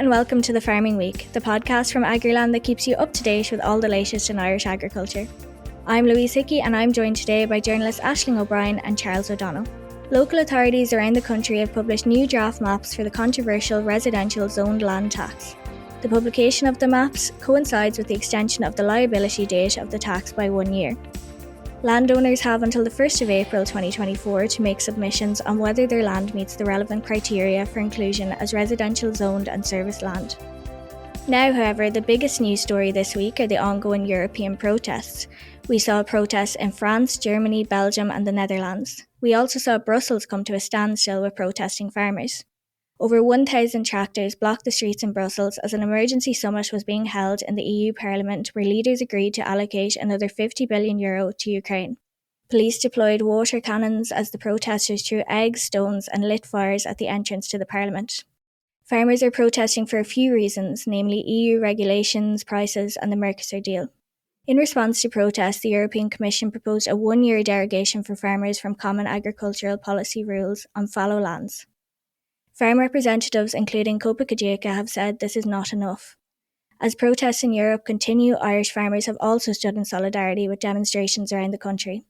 and welcome to the Farming Week, the podcast from Agriland that keeps you up to date with all the latest in Irish agriculture. I'm Louise Hickey and I'm joined today by journalists Aisling O'Brien and Charles O'Donnell. Local authorities around the country have published new draft maps for the controversial residential zoned land tax. The publication of the maps coincides with the extension of the liability date of the tax by 1 year. Landowners have until the 1st of April 2024 to make submissions on whether their land meets the relevant criteria for inclusion as residential zoned and serviced land. Now, however, the biggest news story this week are the ongoing European protests. We saw protests in France, Germany, Belgium and the Netherlands. We also saw Brussels come to a standstill with protesting farmers. Over 1,000 tractors blocked the streets in Brussels as an emergency summit was being held in the EU Parliament where leaders agreed to allocate another €50 billion to Ukraine. Police deployed water cannons as the protesters threw eggs, stones and lit fires at the entrance to the Parliament. Farmers are protesting for a few reasons, namely EU regulations, prices and the Mercosur deal. In response to protests, the European Commission proposed a 1-year derogation for farmers from common agricultural policy rules on fallow lands. Farm representatives, including Copa Cogeca, have said this is not enough. As protests in Europe continue, Irish farmers have also stood in solidarity with demonstrations around the country.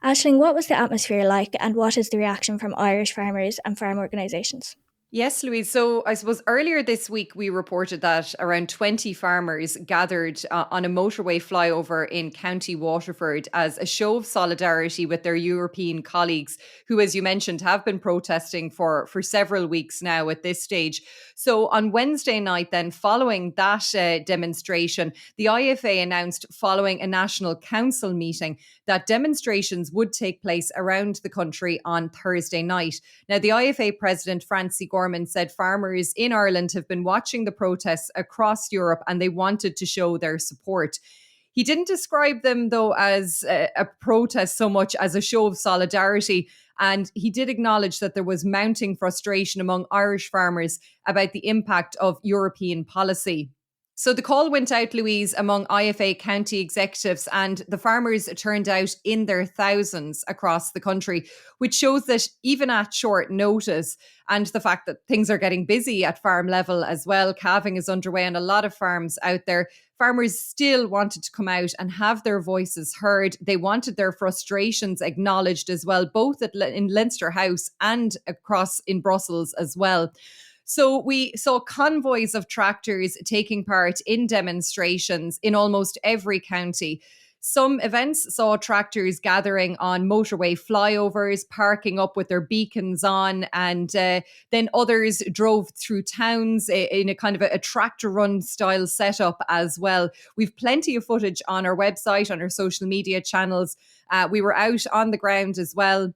Aisling, what was the atmosphere like and what is the reaction from Irish farmers and farm organisations? Yes, Louise. So I suppose earlier this week we reported that around 20 farmers gathered on a motorway flyover in County Waterford as a show of solidarity with their European colleagues who, as you mentioned, have been protesting for several weeks now at this stage. So on Wednesday night then, following that demonstration, the IFA announced following a National Council meeting that demonstrations would take place around the country on Thursday night. Now, the IFA President, Francie Gorman, said farmers in Ireland have been watching the protests across Europe and they wanted to show their support. He didn't describe them, though, as a protest so much as a show of solidarity. And he did acknowledge that there was mounting frustration among Irish farmers about the impact of European policy. So the call went out, Louise, among IFA county executives, and the farmers turned out in their thousands across the country, which shows that even at short notice, and the fact that things are getting busy at farm level as well, calving is underway on a lot of farms out there, farmers still wanted to come out and have their voices heard. They wanted their frustrations acknowledged as well, both in Leinster House and across in Brussels as well. So we saw convoys of tractors taking part in demonstrations in almost every county. Some events saw tractors gathering on motorway flyovers, parking up with their beacons on, and then others drove through towns in a kind of a tractor run style setup as well. We've plenty of footage on our website, on our social media channels. We were out on the ground as well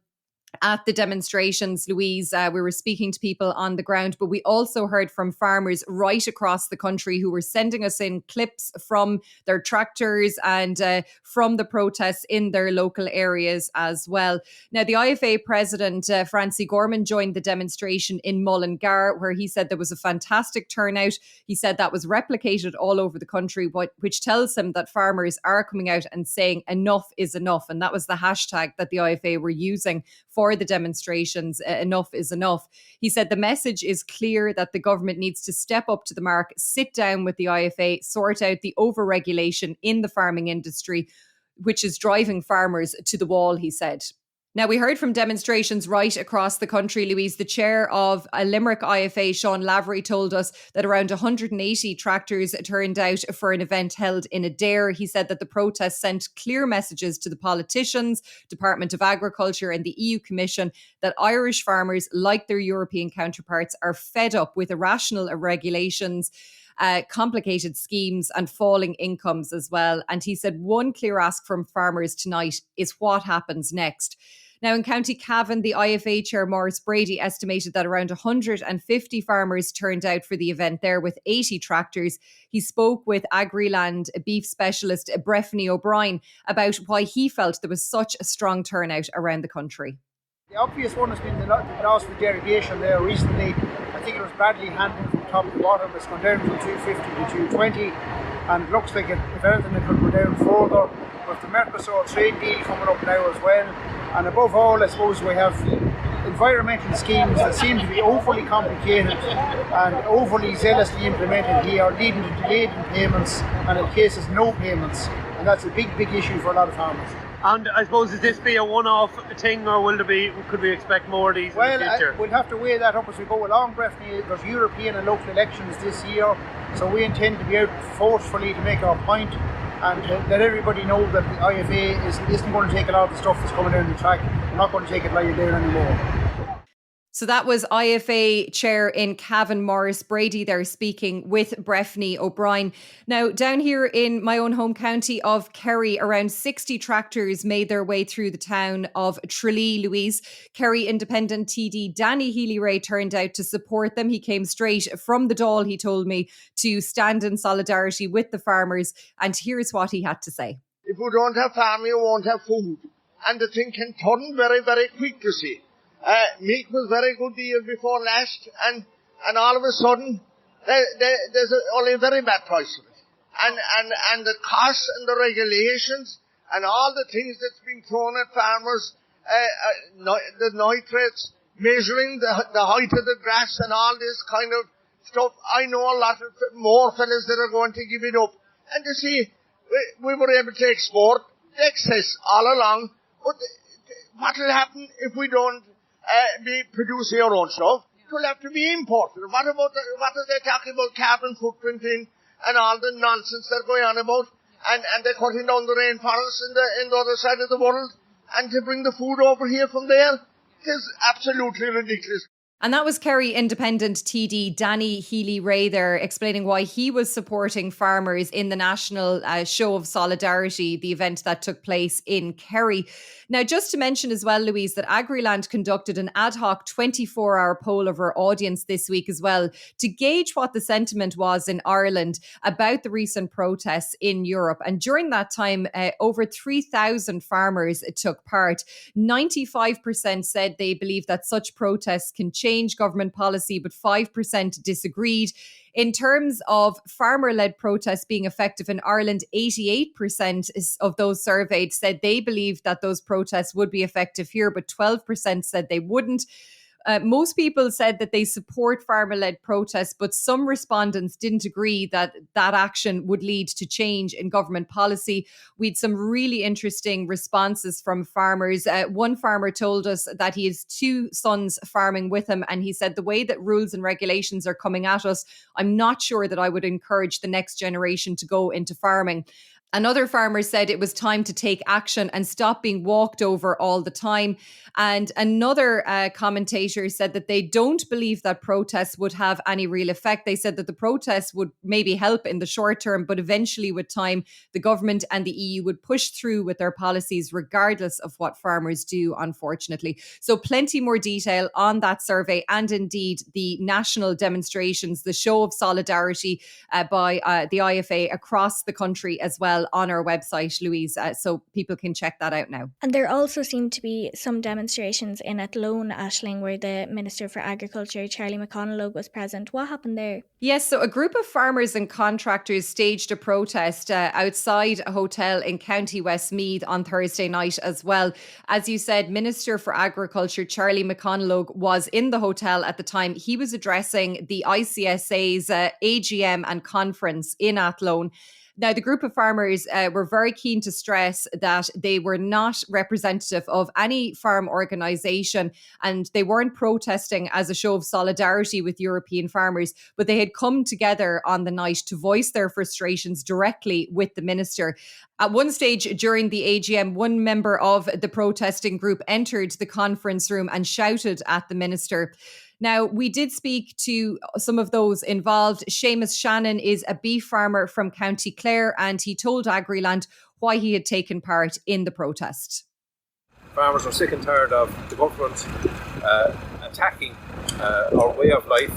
at the demonstrations, Louise. We were speaking to people on the ground, but we also heard from farmers right across the country who were sending us in clips from their tractors and from the protests in their local areas as well. Now, the IFA President, Francie Gorman, joined the demonstration in Mullingar, where he said there was a fantastic turnout. He said that was replicated all over the country, which tells him that farmers are coming out and saying enough is enough. And that was the hashtag that the IFA were using for the demonstrations, enough is enough. He said the message is clear that the government needs to step up to the mark, sit down with the IFA, sort out the overregulation in the farming industry, which is driving farmers to the wall, he said. Now, we heard from demonstrations right across the country, Louise. The chair of Limerick IFA, Sean Lavery, told us that around 180 tractors turned out for an event held in Adair. He said that the protest sent clear messages to the politicians, Department of Agriculture and the EU Commission that Irish farmers, like their European counterparts, are fed up with irrational regulations, complicated schemes and falling incomes as well. And he said one clear ask from farmers tonight is what happens next. Now, in County Cavan, the IFA chair, Maurice Brady, estimated that around 150 farmers turned out for the event there with 80 tractors. He spoke with Agriland beef specialist Breffney O'Brien about why he felt there was such a strong turnout around the country. The obvious one has been the loss of derogation there recently. I think it was badly handled from top to bottom. It's gone down from 250 to 220, and it looks like if anything, it could go down further. With the Mercosur trade deal coming up now as well, and above all, I suppose we have environmental schemes that seem to be overly complicated and overly zealously implemented here, leading to delayed in payments and in cases no payments. And that's a big issue for a lot of farmers. And I suppose, is this be a one-off thing, or could we expect more of these in the future? We'll have to weigh that up as we go along, Breffney. There's European and local elections this year, so we intend to be out forcefully to make our point and let everybody know that the IFA isn't going to take a lot of the stuff that's coming down the track. We're not going to take it lying there anymore. So that was IFA Chair in Cavan, Maurice Brady there, speaking with Breffney O'Brien. Now, down here in my own home county of Kerry, around 60 tractors made their way through the town of Tralee, Louise. Kerry Independent TD Danny Healy-Rae turned out to support them. He came straight from the Dáil, he told me, to stand in solidarity with the farmers. And here's what he had to say. If you don't have farming, you won't have food. And the thing can turn very, very quick, you see. Meat was very good the year before last, and all of a sudden, there's only a very bad price of it. And the costs and the regulations and all the things that's been thrown at farmers, the nitrates, measuring the height of the grass and all this kind of stuff. I know a lot of more fellas that are going to give it up. And you see, we were able to export the excess all along, but what will happen if we don't be producing our own stuff? It will have to be imported. What are they talking about carbon footprinting and all the nonsense they're going on about? And they're cutting down the rainforests in the other side of the world, and to bring the food over here from there? It is absolutely ridiculous. And that was Kerry Independent TD Danny Healy-Rae there, explaining why he was supporting farmers in the National Show of Solidarity, the event that took place in Kerry. Now, just to mention as well, Louise, that Agriland conducted an ad hoc 24-hour poll of our audience this week as well to gauge what the sentiment was in Ireland about the recent protests in Europe. And during that time, over 3,000 farmers took part. 95% said they believe that such protests can change government policy, but 5% disagreed. In terms of farmer-led protests being effective in Ireland, 88% of those surveyed said they believed that those protests would be effective here, but 12% said they wouldn't. Most people said that they support farmer-led protests, but some respondents didn't agree that that action would lead to change in government policy. We had some really interesting responses from farmers. One farmer told us that he has 2 sons farming with him, and he said the way that rules and regulations are coming at us, I'm not sure that I would encourage the next generation to go into farming. Another farmer said it was time to take action and stop being walked over all the time. And another commentator said that they don't believe that protests would have any real effect. They said that the protests would maybe help in the short term, but eventually with time, the government and the EU would push through with their policies regardless of what farmers do, unfortunately. So plenty more detail on that survey and indeed the national demonstrations, the show of solidarity by the IFA across the country as well on our website, Louise, so people can check that out now. And there also seemed to be some demonstrations in Athlone, Aisling, where the Minister for Agriculture, Charlie McConalogue, was present. What happened there? Yes, so a group of farmers and contractors staged a protest outside a hotel in County Westmeath on Thursday night as well. As you said, Minister for Agriculture, Charlie McConalogue, was in the hotel at the time. He was addressing the ICSA's AGM and conference in Athlone. Now, the group of farmers were very keen to stress that they were not representative of any farm organisation and they weren't protesting as a show of solidarity with European farmers, but they had come together on the night to voice their frustrations directly with the minister. At one stage during the AGM, one member of the protesting group entered the conference room and shouted at the minister. Now, we did speak to some of those involved. Seamus Shannon is a beef farmer from County Clare, and he told Agriland why he had taken part in the protest. Farmers are sick and tired of the government attacking our way of life,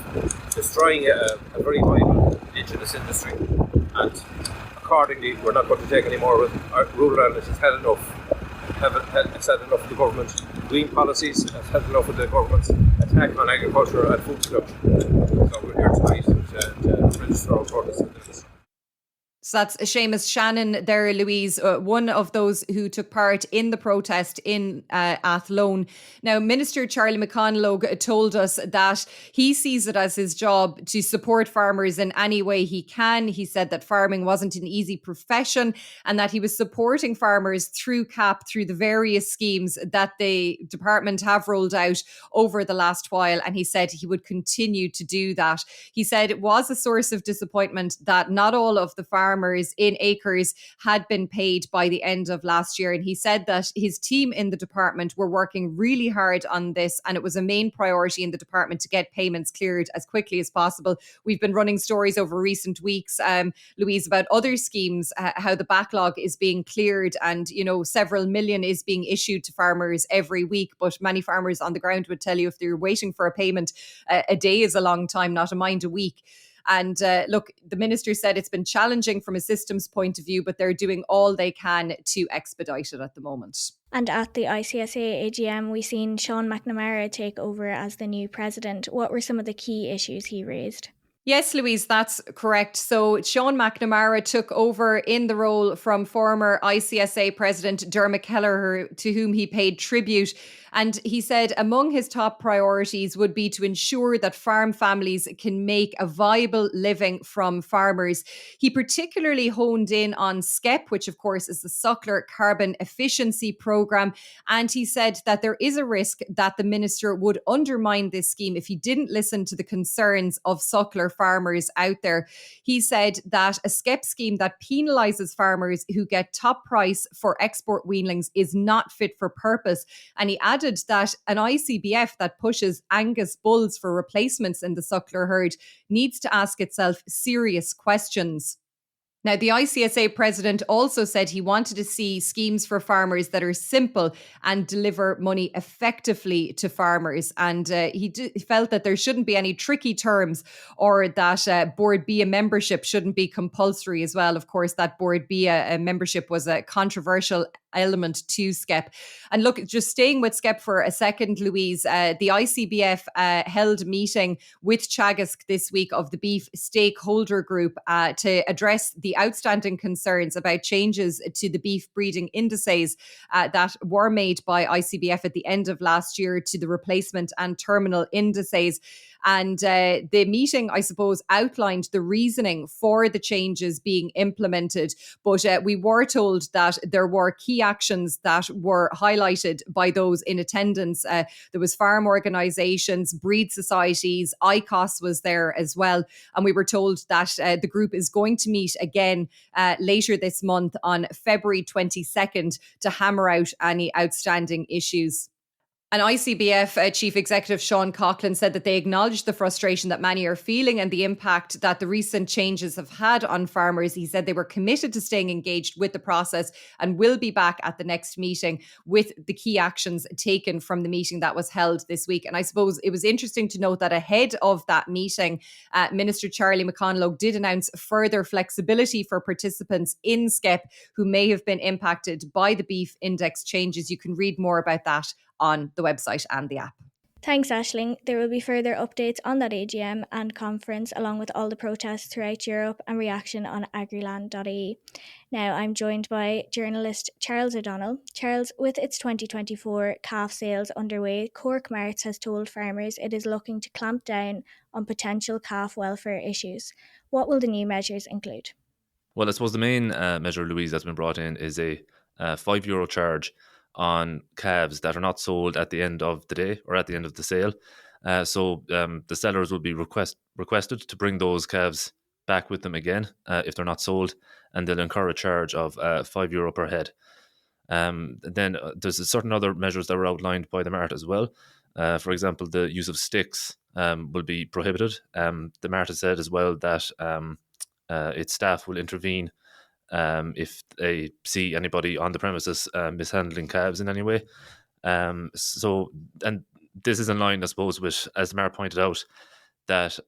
destroying a very viable indigenous industry, and accordingly, we're not going to take any more with our rural Ireland. It's had enough. It's had enough of the government green policies. It's had enough of the government's attack on agriculture and food production. So we're here tonight to register our protest. So that's Seamus Shannon there, Louise, one of those who took part in the protest in Athlone. Now, Minister Charlie McConalogue told us that he sees it as his job to support farmers in any way he can. He said that farming wasn't an easy profession and that he was supporting farmers through CAP, through the various schemes that the department have rolled out over the last while. And he said he would continue to do that. He said it was a source of disappointment that not all of the farmers in acres had been paid by the end of last year. And he said that his team in the department were working really hard on this, and it was a main priority in the department to get payments cleared as quickly as possible. We've been running stories over recent weeks, Louise, about other schemes, how the backlog is being cleared, and several million is being issued to farmers every week. But many farmers on the ground would tell you if they're waiting for a payment, a day is a long time, not a mind a week. And look, the minister said it's been challenging from a systems point of view, but they're doing all they can to expedite it at the moment. And at the ICSA AGM, we seen Sean McNamara take over as the new president. What were some of the key issues he raised? Yes, Louise, that's correct. So Sean McNamara took over in the role from former ICSA President Dermot Kelleher, to whom he paid tribute. And he said among his top priorities would be to ensure that farm families can make a viable living from farmers. He particularly honed in on SCEP, which of course is the Suckler Carbon Efficiency Programme. And he said that there is a risk that the minister would undermine this scheme if he didn't listen to the concerns of suckler farmers out there. He said that a SCEP scheme that penalises farmers who get top price for export weanlings is not fit for purpose. And he added that an ICBF that pushes Angus bulls for replacements in the suckler herd needs to ask itself serious questions. Now, the ICSA president also said he wanted to see schemes for farmers that are simple and deliver money effectively to farmers. And he felt that there shouldn't be any tricky terms, or that Board B membership shouldn't be compulsory as well. Of course, that Board B membership was a controversial element to SCEP. And look, just staying with SCEP for a second, Louise, the ICBF held a meeting with Teagasc this week of the beef stakeholder group to address the outstanding concerns about changes to the beef breeding indices that were made by ICBF at the end of last year to the replacement and terminal indices. And the meeting, I suppose, outlined the reasoning for the changes being implemented. But we were told that there were key actions that were highlighted by those in attendance. There was farm organisations, breed societies, ICOS was there as well. And we were told that the group is going to meet again later this month on February 22nd to hammer out any outstanding issues. And ICBF Chief Executive Sean Coughlin said that they acknowledged the frustration that many are feeling and the impact that the recent changes have had on farmers. He said they were committed to staying engaged with the process and will be back at the next meeting with the key actions taken from the meeting that was held this week. And I suppose it was interesting to note that ahead of that meeting, Minister Charlie McConalogue did announce further flexibility for participants in SCEP who may have been impacted by the beef index changes. You can read more about that on the website and the app. Thanks, Aisling. There will be further updates on that AGM and conference, along with all the protests throughout Europe and reaction on Agriland.ie. Now I'm joined by journalist Charles O'Donnell. Charles, with its 2024 calf sales underway, Cork Mart has told farmers it is looking to clamp down on potential calf welfare issues. What will the new measures include? Well, I suppose the main measure, Louise, that's been brought in is a €5 charge on calves that are not sold at the end of the day or at the end of the sale. So the sellers will be requested to bring those calves back with them again if they're not sold, and they'll incur a charge of €5 per head. Then there's certain other measures that were outlined by the Mart as well. For example, the use of sticks will be prohibited. The Mart has said as well that its staff will intervene if they see anybody on the premises mishandling calves in any way. And this is in line, I suppose, with, as the Mayor pointed out, that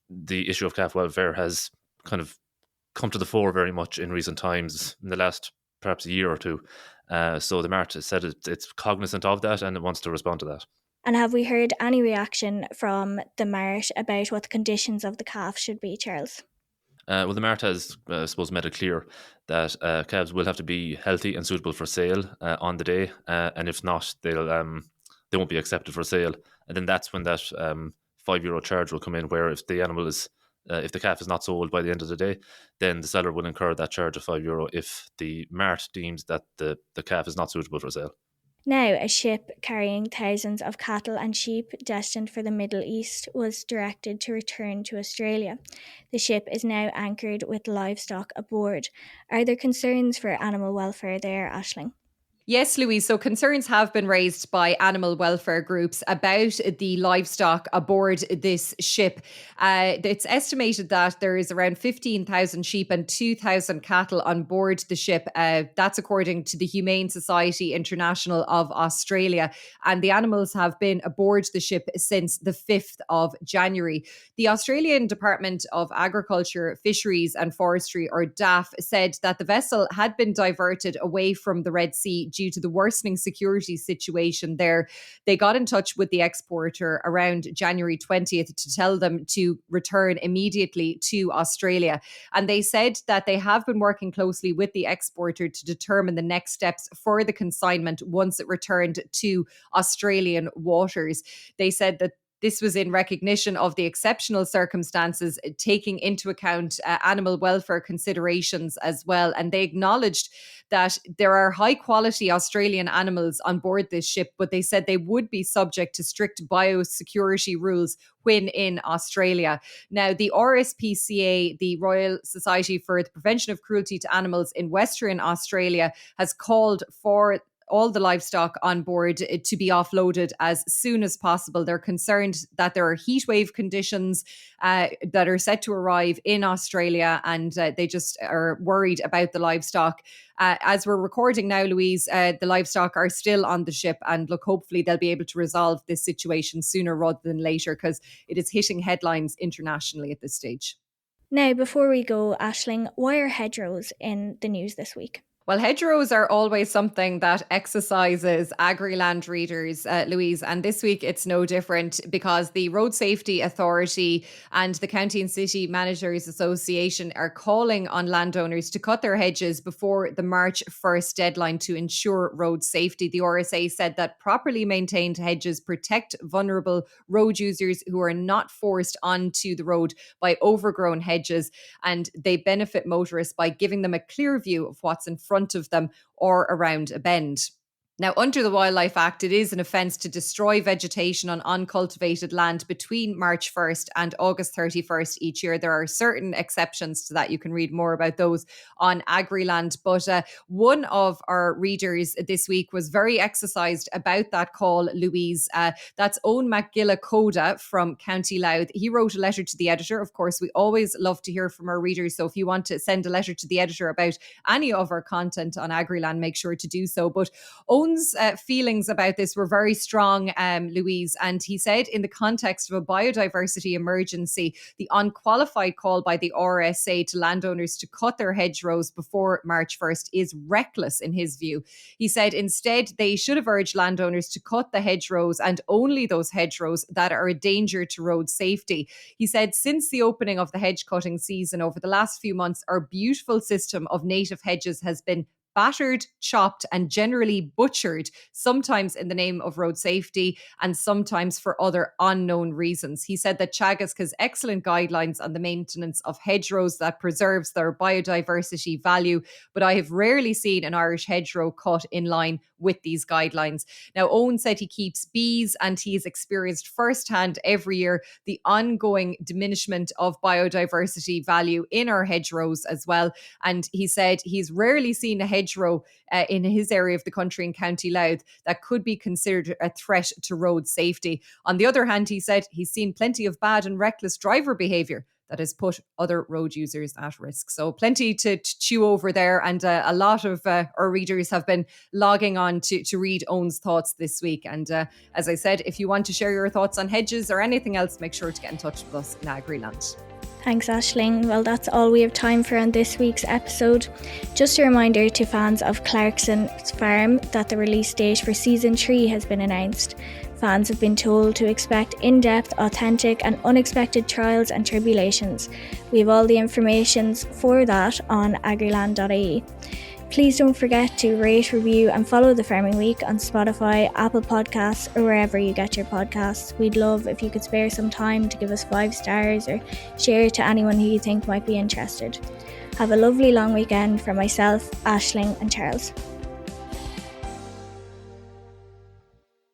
the issue of calf welfare has kind of come to the fore very much in recent times, in the last perhaps a year or two. So the Mart has said it's cognizant of that and it wants to respond to that. And have we heard any reaction from the Mart about what the conditions of the calf should be, Charles? Well, the Mart has, I suppose, made it clear that calves will have to be healthy and suitable for sale on the day, and if not, they won't be accepted for sale. And then that's when that €5 charge will come in, where if the animal is if the calf is not sold by the end of the day, then the seller will incur that charge of €5 if the Mart deems that the calf is not suitable for sale. Now, a ship carrying thousands of cattle and sheep destined for the Middle East was directed to return to Australia. The ship is now anchored with livestock aboard. Are there concerns for animal welfare there, Aisling? Yes, Louise. So concerns have been raised by animal welfare groups about the livestock aboard this ship. It's estimated that there is around 15,000 sheep and 2,000 cattle on board the ship. That's according to the Humane Society International of Australia. And the animals have been aboard the ship since the 5th of January. The Australian Department of Agriculture, Fisheries and Forestry, or DAF, said that the vessel had been diverted away from the Red Sea due to the worsening security situation there. They got in touch with the exporter around January 20th to tell them to return immediately to Australia. And they said that they have been working closely with the exporter to determine the next steps for the consignment once it returned to Australian waters. They said that this was in recognition of the exceptional circumstances, taking into account animal welfare considerations as well. And they acknowledged that there are high quality Australian animals on board this ship, but they said they would be subject to strict biosecurity rules when in Australia. Now, the RSPCA, the Royal Society for the Prevention of Cruelty to Animals in Western Australia, has called for all the livestock on board to be offloaded as soon as possible. They're concerned that there are heat wave conditions that are set to arrive in Australia, and they just are worried about the livestock. As we're recording now, Louise, the livestock are still on the ship, and look, hopefully they'll be able to resolve this situation sooner rather than later, because it is hitting headlines internationally at this stage. Now, before we go, Aisling, why are hedgerows in the news this week? Well, hedgerows are always something that exercises Agriland readers, Louise, and this week it's no different, because the Road Safety Authority and the County and City Managers Association are calling on landowners to cut their hedges before the March 1st deadline to ensure road safety. The RSA said that properly maintained hedges protect vulnerable road users who are not forced onto the road by overgrown hedges, and they benefit motorists by giving them a clear view of what's in front of them or around a bend. Now, under the Wildlife Act, it is an offence to destroy vegetation on uncultivated land between March 1st and August 31st each year. There are certain exceptions to that. You can read more about those on Agriland. But one of our readers this week was very exercised about that call, Louise. That's Owen McGilla-Coda from County Louth. He wrote a letter to the editor. Of course, we always love to hear from our readers. So if you want to send a letter to the editor about any of our content on Agriland, make sure to do so. But Owen's feelings about this were very strong, Louise, and he said, in the context of a biodiversity emergency, the unqualified call by the RSA to landowners to cut their hedgerows before March 1st is reckless in his view. He said instead they should have urged landowners to cut the hedgerows, and only those hedgerows that are a danger to road safety. He said since the opening of the hedge cutting season over the last few months, our beautiful system of native hedges has been battered, chopped, and generally butchered, sometimes in the name of road safety and sometimes for other unknown reasons. He said that Teagasc has excellent guidelines on the maintenance of hedgerows that preserves their biodiversity value, but I have rarely seen an Irish hedgerow cut in line with these guidelines. Now, Owen said he keeps bees, and he has experienced firsthand every year the ongoing diminishment of biodiversity value in our hedgerows as well. And he said he's rarely seen a hedgerow in his area of the country in County Louth that could be considered a threat to road safety. On the other hand, he said he's seen plenty of bad and reckless driver behaviour that has put other road users at risk. So plenty to chew over there, and a lot of our readers have been logging on to read Owen's thoughts this week. And as I said, if you want to share your thoughts on hedges or anything else, make sure to get in touch with us in Agriland. Thanks, Aisling. Well, that's all we have time for on this week's episode. Just a reminder to fans of Clarkson's Farm that the release date for Season 3 has been announced. Fans have been told to expect in-depth, authentic and unexpected trials and tribulations. We have all the information for that on Agriland.ie. Please don't forget to rate, review and follow The Farming Week on Spotify, Apple Podcasts or wherever you get your podcasts. We'd love if you could spare some time to give us 5 stars or share it to anyone who you think might be interested. Have a lovely long weekend from myself, Aisling and Charles.